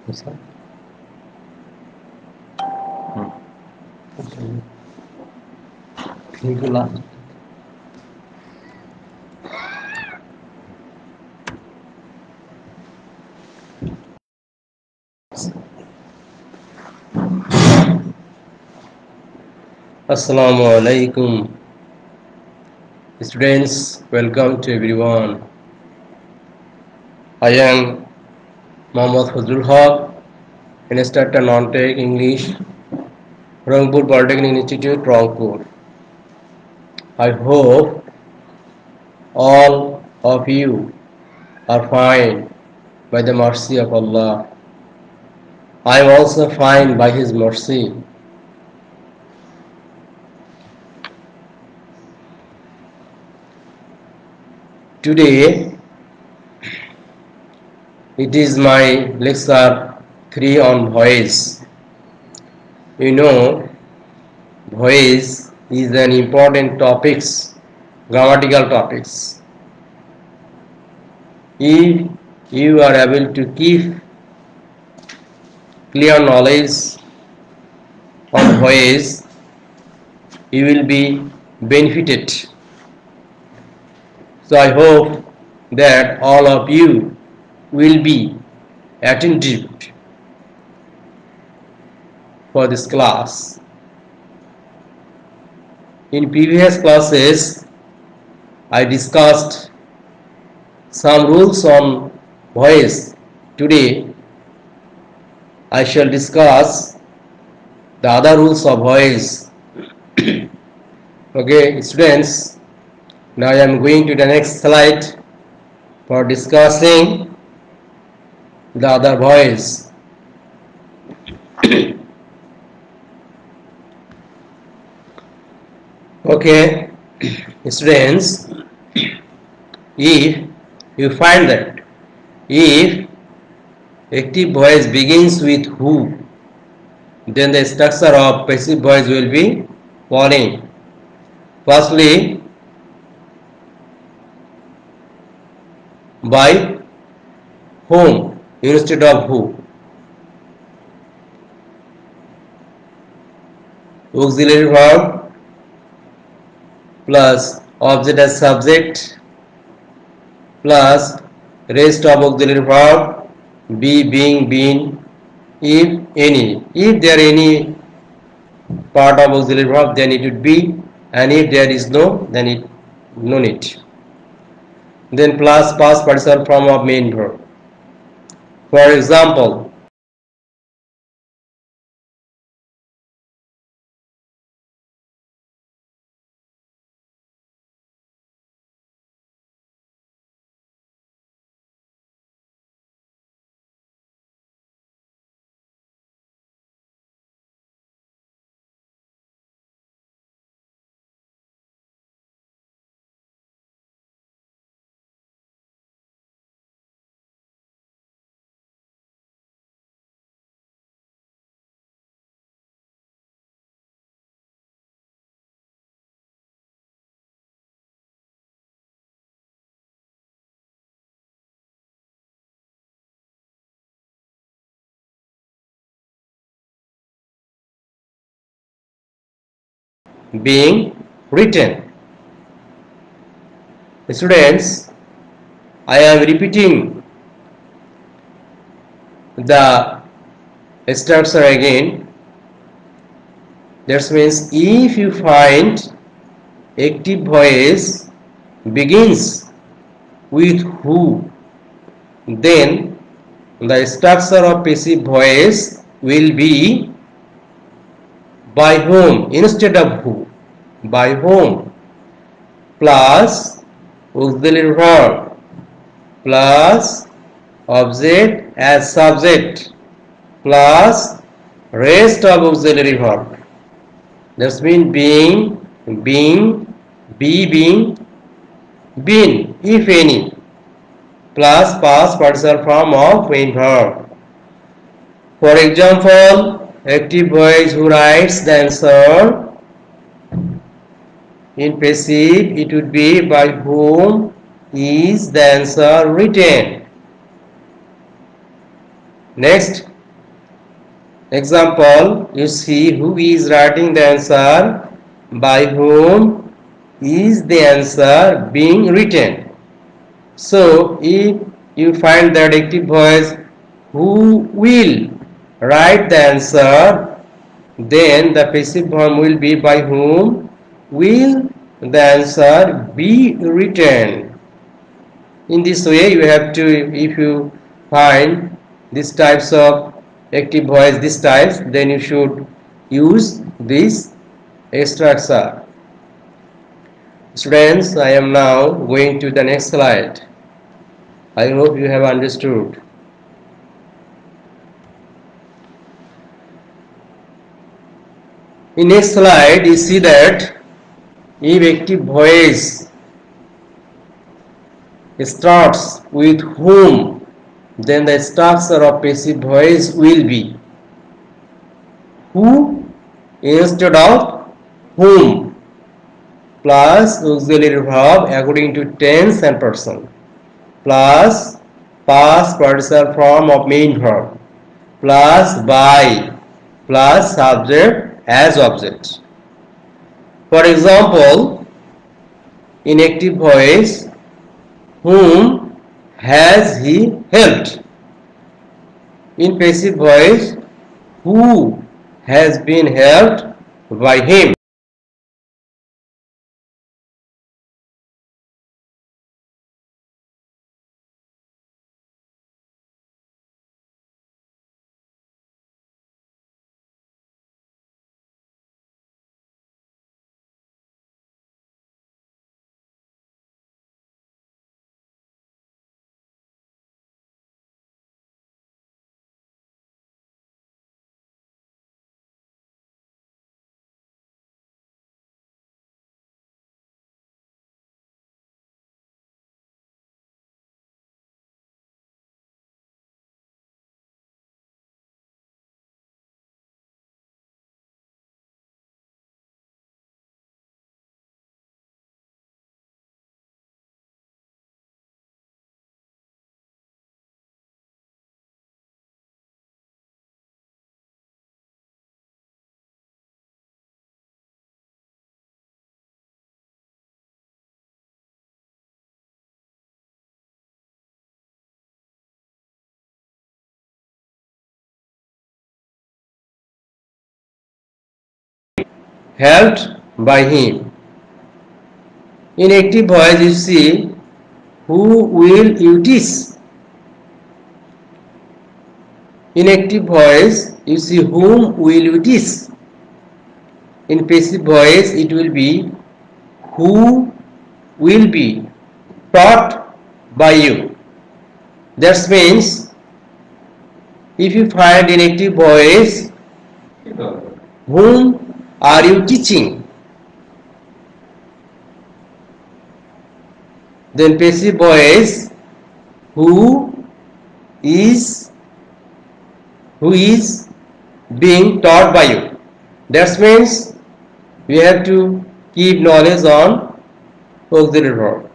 ऐसा ठीक है last Assalamu alaikum students, welcome to everyone. I am Mohammad Fazlul Haq, Instructor Non-Tech English, Rangpur Polytechnic Institute, Rangpur. I hope all of you are fine by the mercy of Allah. I am also fine by His mercy. Today it is my lecture 3 on voice. You know, voice is an important topics, grammatical topics. If you are able to keep clear knowledge of voice, you will be benefited. So I hope that all of you will be attentive for this class. In previous classes, I discussed some rules on voice. Today, I shall discuss the other rules of voice. Okay, students, now I am going to the next slide for discussing the other voice. Okay, students, if you find that if active voice begins with who, then the structure of passive voice will be following. Firstly, by whom instead of who. Auxiliary verb plus object as subject plus rest of auxiliary verb, be, being, been, if any. If there any part of auxiliary verb, then it would be, and if there is no, then it no need. Then plus past participle form of main verb. For example, being written. Students, I am repeating the structure again. That means if you find active voice begins with who, then the structure of passive voice will be by whom instead of who. By whom plus auxiliary verb plus object as subject plus rest of auxiliary verb. That means being, being, be, being, been, if any, plus past participle form of main verb. For example, active voice who writes the answer. In passive, it would be by whom is the answer written. Next, Example, you see who is writing the answer, by whom is the answer being written. So if you find the adjective voice who will write the answer, then the passive form will be by whom will the answer be written. In this way, you have to, if you find these types of active voice, these types, then you should use this structure. Students, I am now going to the next slide. I hope you have understood. In next slide, you see that if active voice starts with whom, then the structure of passive voice will be who instead of whom plus auxiliary verb according to tense and person plus past participle form of main verb plus by plus subject as object. For example, in active voice, whom has he helped? In passive voice, who has been helped by him? Helped by him. In active voice, you see who will you teach. In active voice, you see whom will you teach. In passive voice, it will be who will be taught by you. That means if you find in active voice, whom are you teaching? Then passive voice, who is being taught by you. That means we have to keep knowledge on auxiliary verb.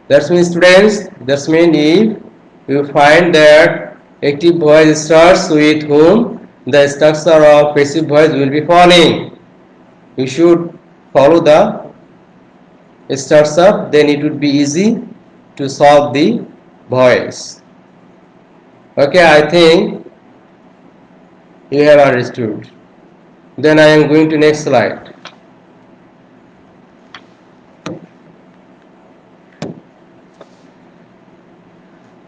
That means students, that means if you find that active voice starts with whom, the structure of passive voice will be following. You should follow the structure, then it would be easy to solve the voice. Okay, I think you have understood. Then I am going to next slide.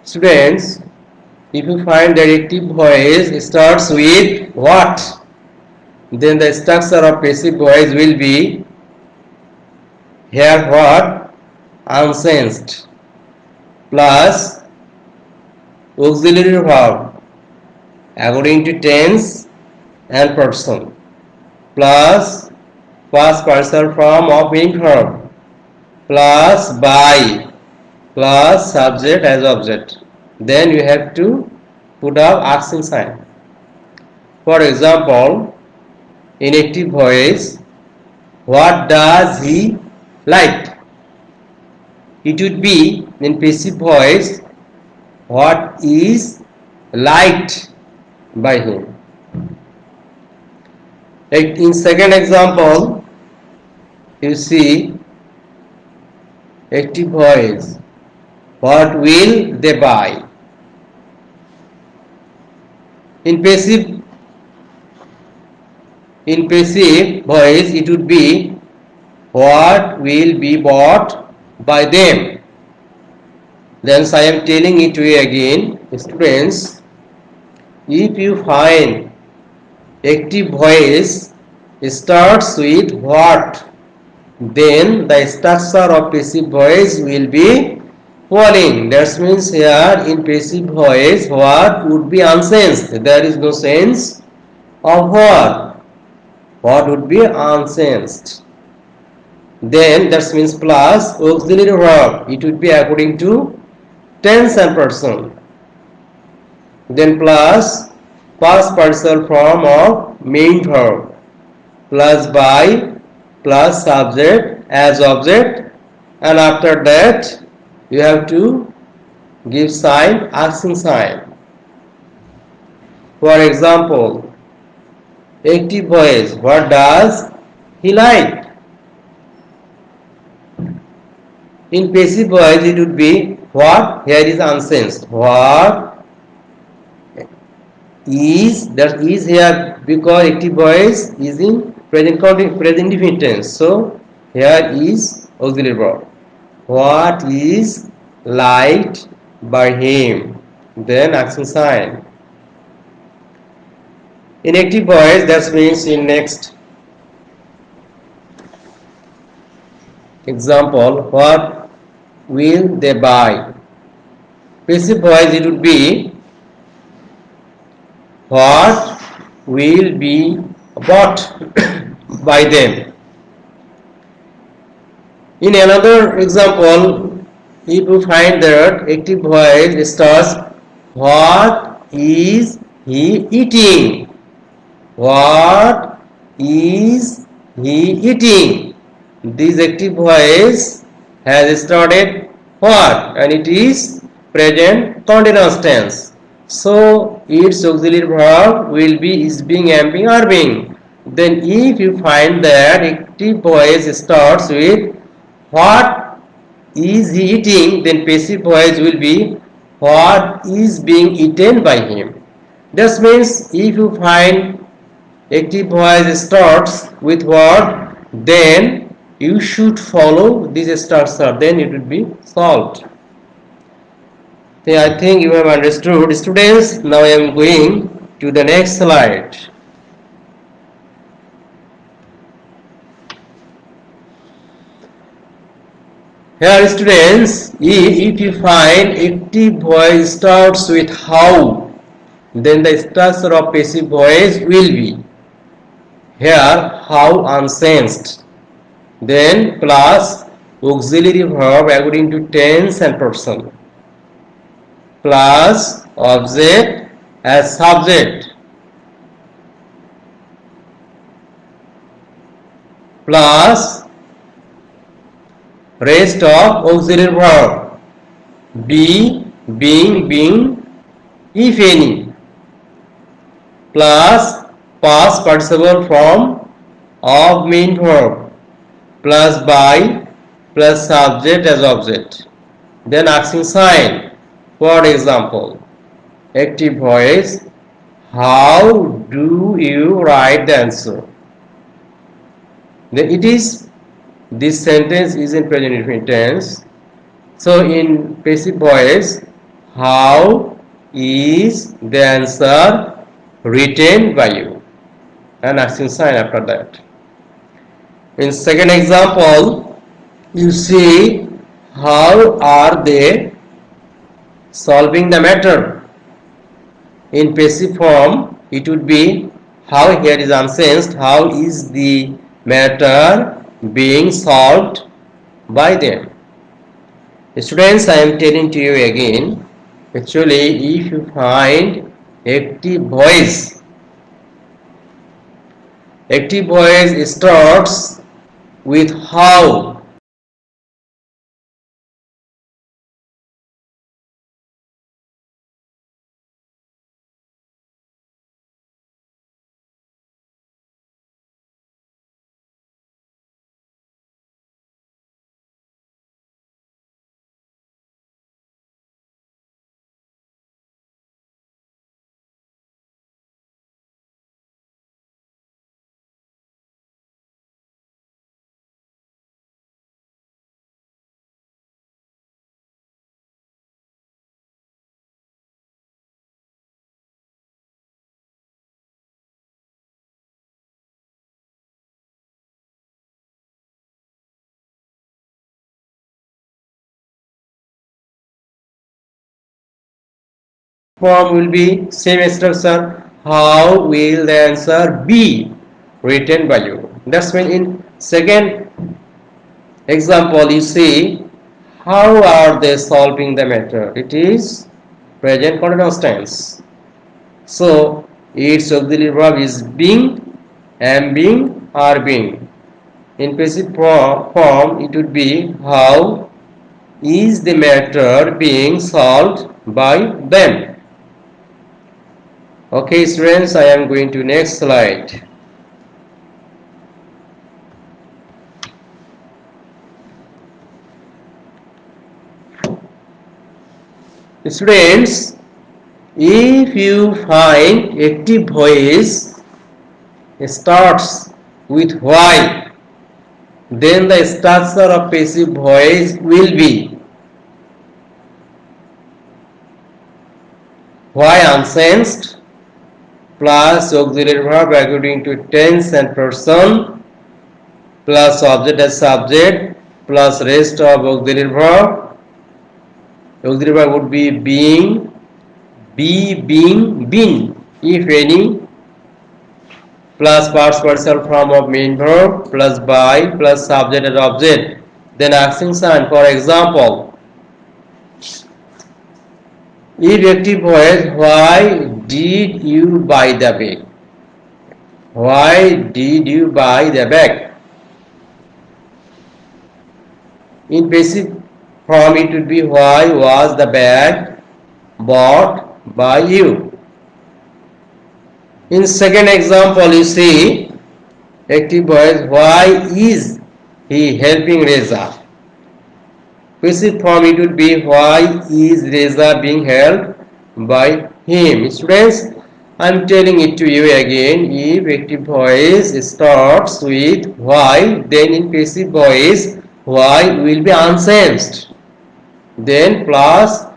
Students, if you find that active voice starts with what, then the structure of passive voice will be here what, unsensed plus auxiliary verb according to tense and person plus past partial form of main verb plus by plus subject as object. Then you have to put up asking sign. For example, in active voice, what does he like? It would be in passive voice, what is liked by him. In second example, you see active voice. What will they buy? In passive voice, it would be what will be bought by them. Then I am telling it to you again, students. If you find active voice starts with what, then the structure of passive voice will be following. That means here in passive voice, what would be unsensed? There is no sense of what. What would be unsensed? Then that means plus auxiliary verb. It would be according to tense and person. Then plus past partial form of main verb, plus by, plus subject as object, and after that you have to give sign, asking sign. For example, active voice, what does he like? In passive voice it would be what, here is unsensed. What is, that is here because active voice is in present indefinite tense. So here is auxiliary verb. What is liked by him? Then action sign. In active voice, that means in next example, what will they buy? Passive voice it would be what will be bought by them. In another example, if you find that active voice starts what is he eating? What is he eating? This active voice has started what, and it is present continuous tense. So its auxiliary verb will be is being, am being, are being. Then if you find that active voice starts with what is he eating, then passive voice will be what is being eaten by him. This means if you find active voice starts with what, then you should follow this structure, then it will be solved. I think you have understood. Students, now I am going to the next slide. Here students, if you find active voice starts with how, then the structure of passive voice will be here how unsensed, then plus auxiliary verb according to tense and person, plus object as subject, plus rest of auxiliary verb, be, being, if any, plus past participle form of main verb, plus by, plus subject as object. Then asking sign. For example, active voice, how do you write the answer? Then it is, this sentence is in present indefinite tense. So in passive voice, how is the answer written by you? And asking sign after that. In second example, you see how are they solving the matter. In passive form, it would be how, here is unsensed, how is the matter being solved by them. Students, I am telling to you again, actually if you find active voice starts with how, form will be same structure. How will the answer be written by you? That's when in second example you see how are they solving the matter. It is present continuous tense. So its auxiliary verb is being, am being, are being. In passive form it would be how is the matter being solved by them. Okay students, I am going to next slide. Students, if you find active voice starts with why, then the structure of passive voice will be why unsensed plus auxiliary verb according to tense and person plus object as subject plus rest of auxiliary verb. Auxiliary verb would be being, be, being, been, if any, plus past partial form of main verb plus by plus subject as object. Then action sign. For example, if active voice, why did you buy the bag? Why did you buy the bag? In passive form it would be why was the bag bought by you? In second example you see active voice, why is he helping Reza? Passive form it would be why is Reza being helped by him? Students, I am telling it to you again. If active voice starts with why, then in passive voice why will be unsensed. Then plus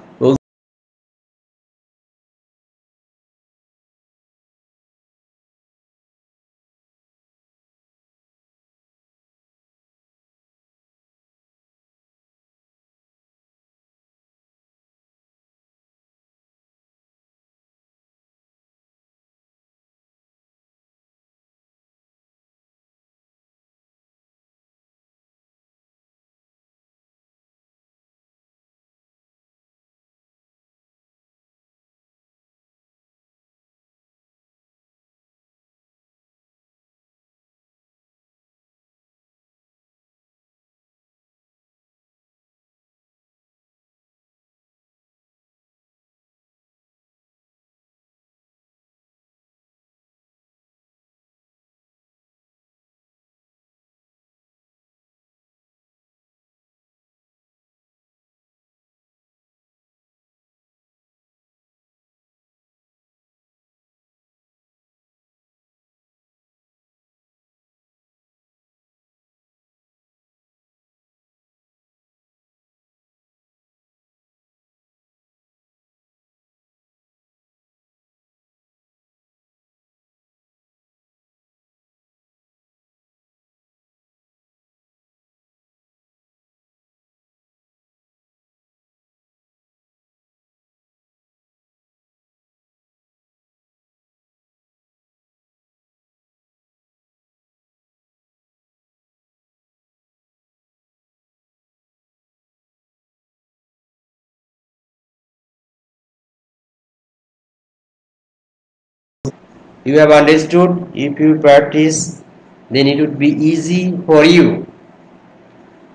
you have understood. If you practice, then it would be easy for you.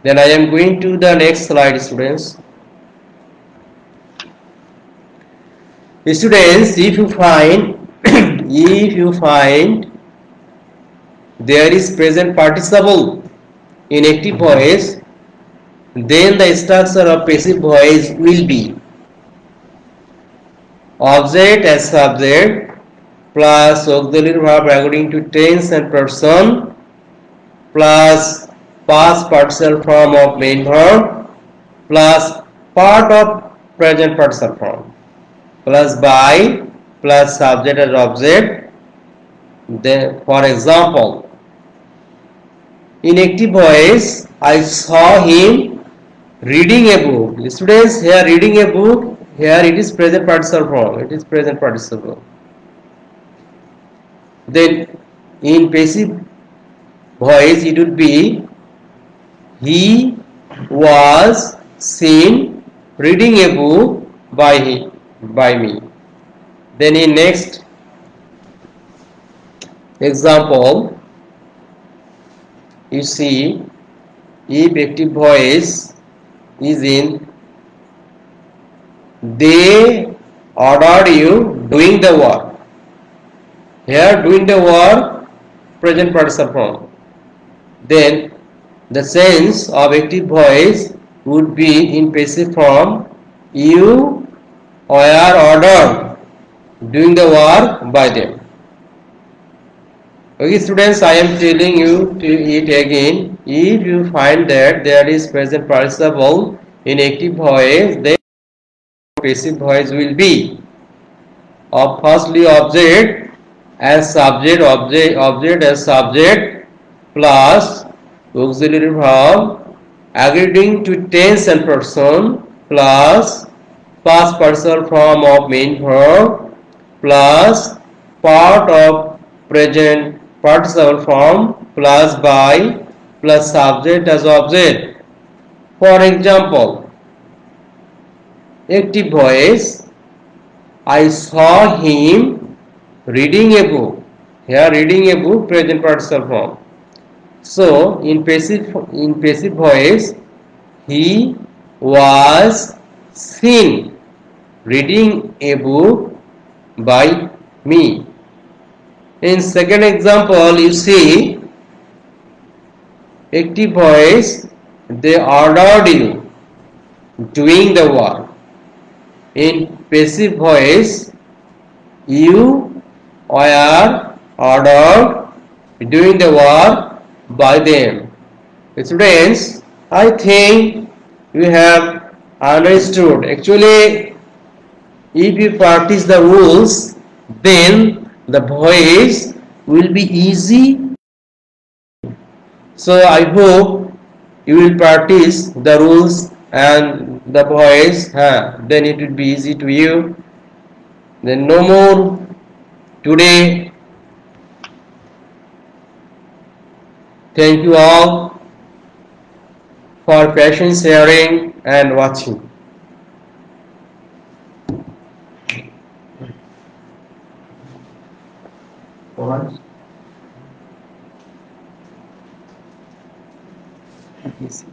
Then I am going to the next slide, students. Students, if you find if you find there is present participle in active voice, then the structure of passive voice will be object as subject plus auxiliary verb according to tense and person plus past partial form of main verb plus part of present partial form plus by plus subject as object. Then, for example, in active voice, I saw him reading a book. Students, here reading a book here it is present participle form. It is present participle. Then in passive voice it would be he was seen reading a book by me. Then in next example, you see if active voice is in they ordered you doing the work. Here doing the work present participle form. Then the sense of active voice would be in passive form. You were ordered doing the work by them. Okay students, I am telling you it again. If you find that there is present participle in active voice, then passive voice will be of firstly object as subject, object as subject plus auxiliary verb agreeing to tense and person plus past partial form of main verb plus part of present participle form plus by plus subject as object. For example, active voice, I saw him reading a book. Here reading a book present participle form. So in passive voice, he was seen reading a book by me. In second example, you see active voice, they ordered you doing the work. In passive voice, you are ordered doing the work by them. Students, I think you have understood. Actually, if you practice the rules, then the voice will be easy. So I hope you will practice the rules and the voice. Then it will be easy to you. Then no more today. Thank you all for patient sharing and watching. Yes.